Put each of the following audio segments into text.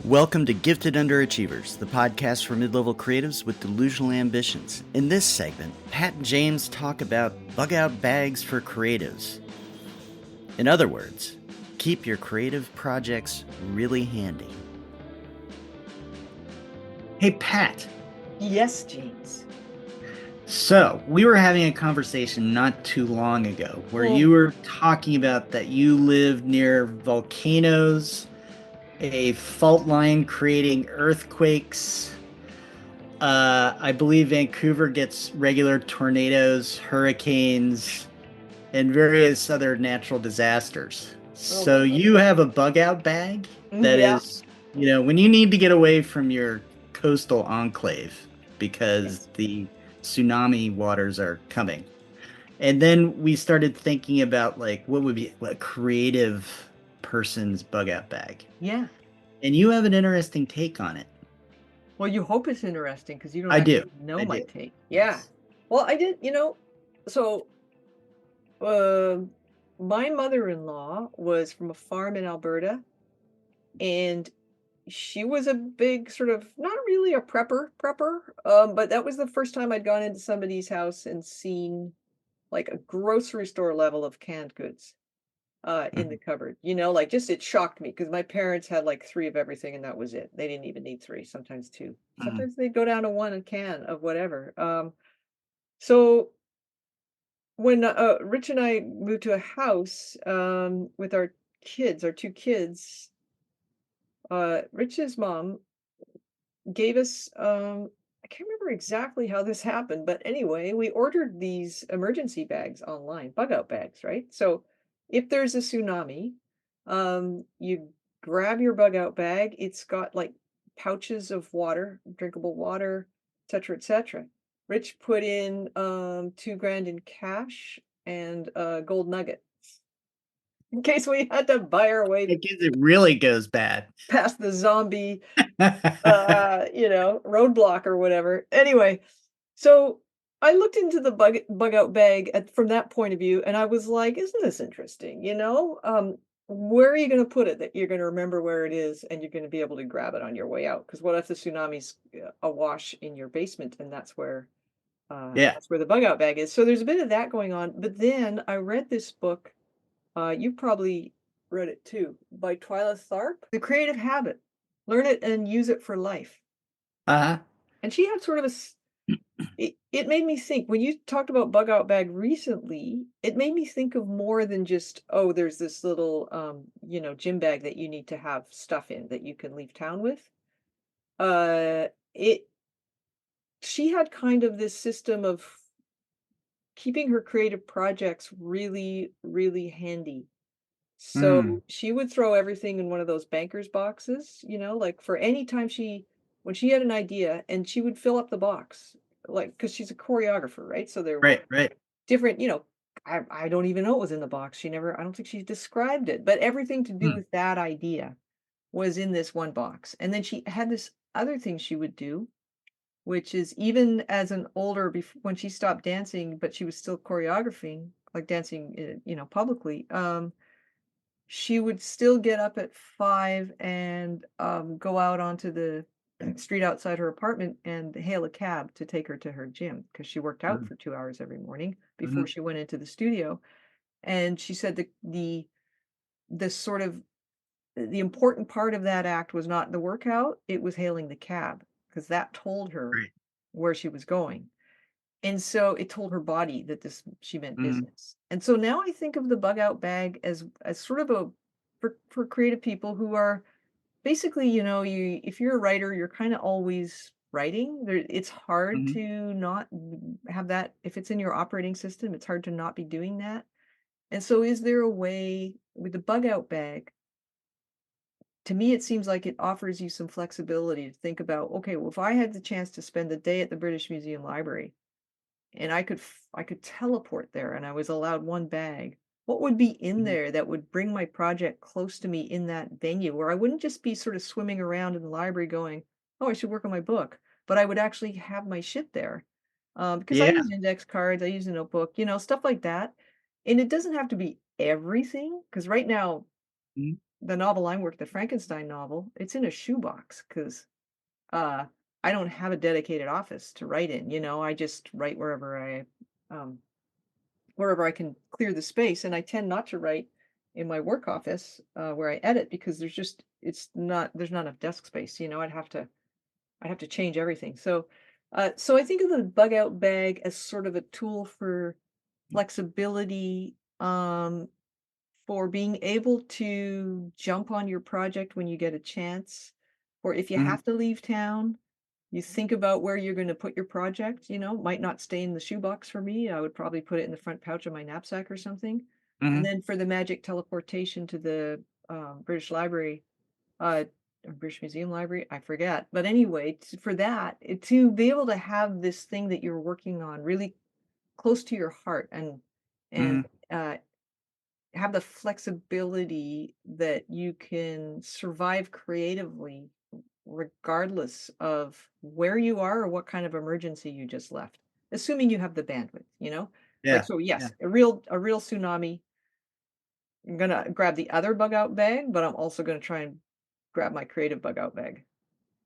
Welcome to Gifted Underachievers, the podcast for mid-level creatives with delusional ambitions. In this segment, Pat and James talk about bug-out bags for creatives. In other words, keep your creative projects really handy. Hey, Pat. Yes, James. So, we were having a conversation not too long ago where you were talking about that you live near volcanoes, a fault line creating earthquakes. I believe Vancouver gets regular tornadoes, hurricanes, and various other natural disasters. So you have a bug out bag that Yeah. is, when you need to get away from your coastal enclave because the tsunami waters are coming. And then we started thinking about what would be a creative person's bug out bag. Yeah. And you have an interesting take on it. Well, you hope it's interesting because you don't I do. actually know I my do. take. Yeah. Well, I did, so uh, my mother-in-law was from a farm in Alberta, and she was a big sort of not really a prepper, but that was the first time I'd gone into somebody's house and seen like a grocery store level of canned goods. In the Mhm. cupboard, like, just it shocked me because my parents had, like, 3 of everything, and that was it. They didn't even need 3, sometimes 2. Mhm. Sometimes they'd go down to 1 a can of whatever. So when, Rich and I moved to a house, with our kids, our 2 kids, Rich's mom gave us, I can't remember exactly how this happened, but anyway, we ordered these emergency bags online, bug out bags, right? So if there's a tsunami, you grab your bug out bag. It's got like pouches of water, drinkable water, etc., etc. Rich put in 2 grand in cash and a gold nugget in case we had to buy our way In case it really goes bad. past the zombie roadblock or whatever. Anyway, so I looked into the bug out bag from that point of view, and I was like, "Isn't this interesting?" Where are you going to put it that you're going to remember where it is, and you're going to be able to grab it on your way out? Because what if the tsunami's awash in your basement, and Yeah. that's where the bug out bag is? So there's a bit of that going on. But then I read this book. You probably read it too, by Twyla Tharp, The Creative Habit. Learn it and use it for life. Uh-huh. And she had sort of it made me think when you talked about bug out bag recently, it made me think of more than just, oh, there's this little gym bag that you need to have stuff in that you can leave town with. It She had kind of this system of keeping her creative projects really, really handy. Mm. So she would throw everything in one of those banker's boxes, like for any time when she had an idea, and she would fill up the box, like, because she's a choreographer, right? So there were Right, right. different, I don't even know what was in the box. I don't think she described it, but everything to do Mm. with that idea was in this one box. And then she had this other thing she would do, which is even as an when she stopped dancing, but she was still choreographing, like dancing, publicly. She would still get up at 5 and, go out onto the street outside her apartment and hail a cab to take her to her gym because she worked out Mm. for 2 hours every morning before Mhm. she went into the studio, and she said the sort of the important part of that act was not the workout, it was hailing the cab because that told her Right. where she was going. And so it told her body that she meant Mhm. business. And so now I think of the bug out bag as sort of a for creative people who are basically, if you're a writer, you're kind of always writing. It's hard Mhm. to not have that if it's in your operating system, it's hard to not be doing that. And so is there a way with the bug out bag? To me, it seems like it offers you some flexibility to think about, okay, well, if I had the chance to spend the day at the British Museum Library, and I could teleport there and I was allowed 1 bag, what would be in Mhm. there that would bring my project close to me in that venue where I wouldn't just be sort of swimming around in the library going, "Oh, I should work on my book," but I would actually have my shit there. Because I Yeah. use index cards, I use a notebook, stuff like that. And it doesn't have to be everything, because right now, Mhm. the novel I'm working, the Frankenstein novel, it's in a shoebox because uh, I don't have a dedicated office to write in, I just write um, wherever I can clear the space, and I tend not to write in my work office, where I edit because there's not enough desk space, I'd have to change everything. So I think of the bug out bag as sort of a tool for flexibility, for being able to jump on your project when you get a chance, or if you Mhm, have to leave town, you think about where you're going to put your project, might not stay in the shoebox for me. I would probably put it in the front pouch of my knapsack or something. And mhm, then for the magic teleportation to the British Library, uh, or British Museum Library, I forget. But anyway, for that, to be able to have this thing that you're working on really close to your heart and mhm. uh, have the flexibility that you can survive creatively regardless of where you are or what kind of emergency you just left, assuming you have the bandwidth. Like, Yeah, so yeah. yes, a real tsunami. I'm gonna grab the other bug out bag, but I'm also gonna try and grab my creative bug out bag.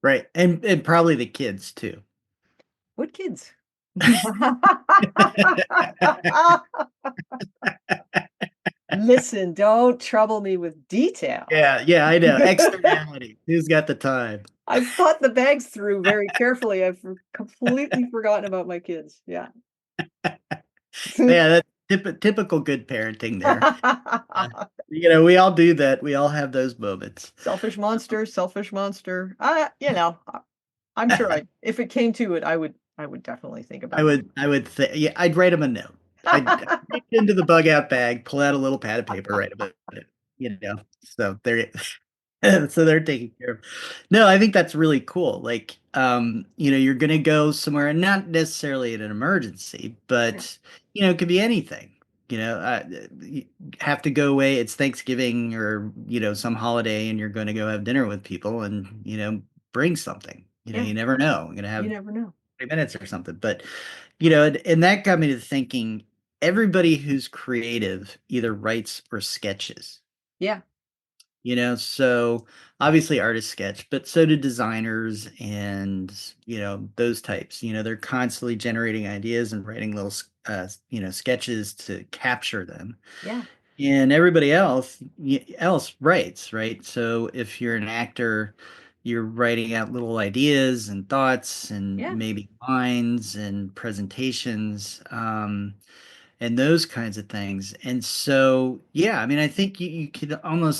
Right, and probably the kids too. What kids? Listen, don't trouble me with detail. Yeah, yeah, I know. Externality. Who's got the time? I've thought the bags through very carefully. Completely forgotten about my kids. Yeah. Yeah, that's typical good parenting there. Uh, we all do that. We all have those moments. Selfish monster, selfish monster. I'm sure if it came to it, I would definitely think about I would think, yeah, I'd write them a note. I'd it. reach into the bug out bag, pull out a little pad of paper, write about it. So they're so they're taken care of. No, I think that's really cool. Like, you're gonna go somewhere, and not necessarily in an emergency, Yeah, but it could be anything. You have to go away. It's Thanksgiving or some holiday, and you're going to go have dinner with people, and bring something. yeah, You never know. I'm gonna you have never know. 3 minutes or something. But and that got me to thinking. Everybody who's creative either writes or sketches. Yeah, So obviously artists sketch, but so do designers and, those types. They're constantly generating ideas and writing little, sketches to capture them. yeah, And everybody else writes, right? So if you're an actor, you're writing out little ideas and thoughts and yeah, maybe lines and presentations. And those kinds of things. And so, yeah, I mean, I think you could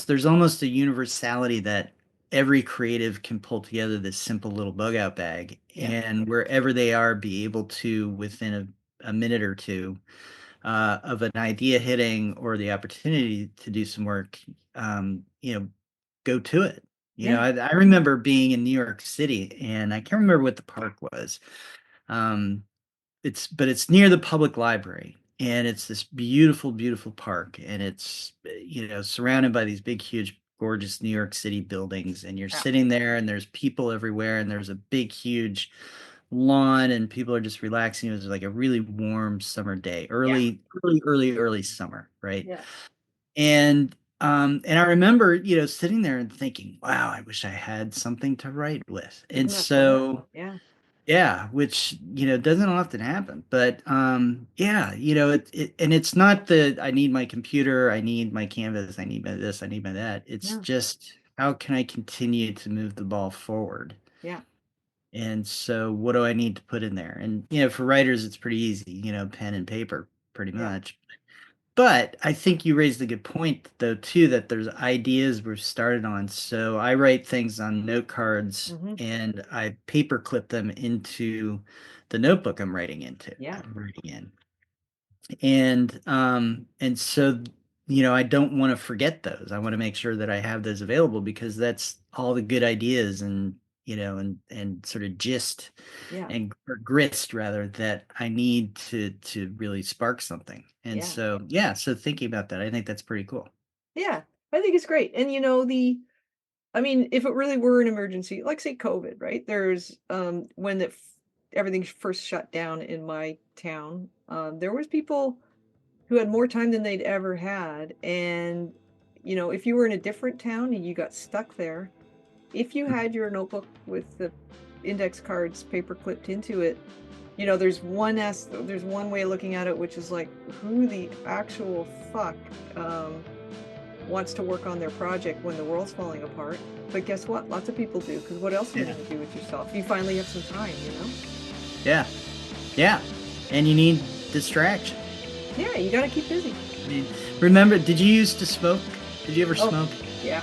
there's almost a universality that every creative can pull together this simple little bug out bag yeah, and wherever they are, be able to, within a minute or two of an idea hitting or the opportunity to do some work, go to it. yeah, I remember being in New York City and I can't remember what the park was. Um, but it's near the public library and it's this beautiful, beautiful park and it's surrounded by these big, huge, gorgeous New York City buildings and you're yeah, sitting there and there's people everywhere and there's a big, huge lawn and people are just relaxing. It was like a really warm summer day, yeah, early, early, early, early summer, right? yeah. And I remember, sitting there and thinking, wow, I wish I had something to write with. And Isn't that funny? so Yeah, yeah, which doesn't often happen, but yeah, and it's not that I need my computer, I need my canvas, I need my this, I need my that. It's yeah, just how can I continue to move the ball forward? yeah, And so what do I need to put in there? And for writers it's pretty easy, pen and paper pretty yeah. much. But I think you raised a good point, though, too, that there's ideas we've started on. So I write things on note cards Hmm. and I paper clip them into the notebook Yeah, I'm writing in. And so, I don't want to forget those. I want to make sure that I have those available because that's all the good ideas and, and sort of gist yeah, and or grist rather that I need to really spark something. And yeah, so yeah, so thinking about that, I think that's pretty cool. yeah. I think it's great. And I mean, if it really were an emergency, like say COVID, right? There's when everything first shut down in my town, there was people who had more time than they'd ever had, and you know, if you were in a different town and you got stuck there, if you had your notebook with the index cards paper clipped into it, you know, there's one way of looking at it, which is like, who the actual fuck wants to work on their project when the world's falling apart? But guess what? Lots of people do, because what else are you going to do with yourself? You finally have some time, you know? Yeah. Yeah. And you need distraction. Yeah, you got to keep busy. I mean, remember, did you used to smoke? Did you ever smoke? Yeah.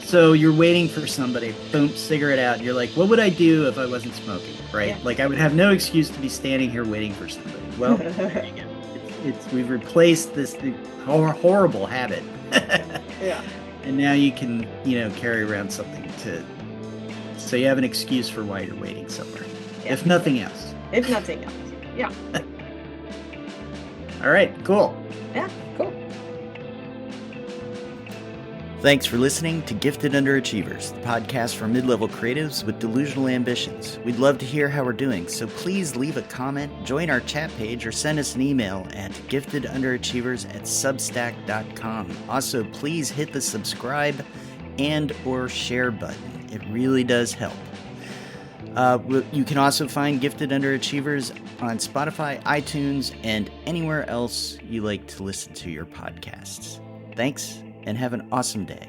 So you're waiting for somebody, boom, cigarette out. You're like, what would I do if I wasn't smoking, right? Yeah. Like I would have no excuse to be standing here waiting for somebody. Well, there you go. We've replaced this horrible habit. Yeah. And now you can, carry around something so you have an excuse for why you're waiting somewhere. Yeah. If nothing else. If nothing else. Yeah. All right, cool. Yeah, cool. Thanks for listening to Gifted Underachievers, the podcast for mid-level creatives with delusional ambitions. We'd love to hear how we're doing, so please leave a comment, join our chat page, or send us an email at giftedunderachievers@substack.com. Also, please hit the subscribe and or share button. It really does help. You can also find Gifted Underachievers on Spotify, iTunes, and anywhere else you like to listen to your podcasts. Thanks, and have an awesome day.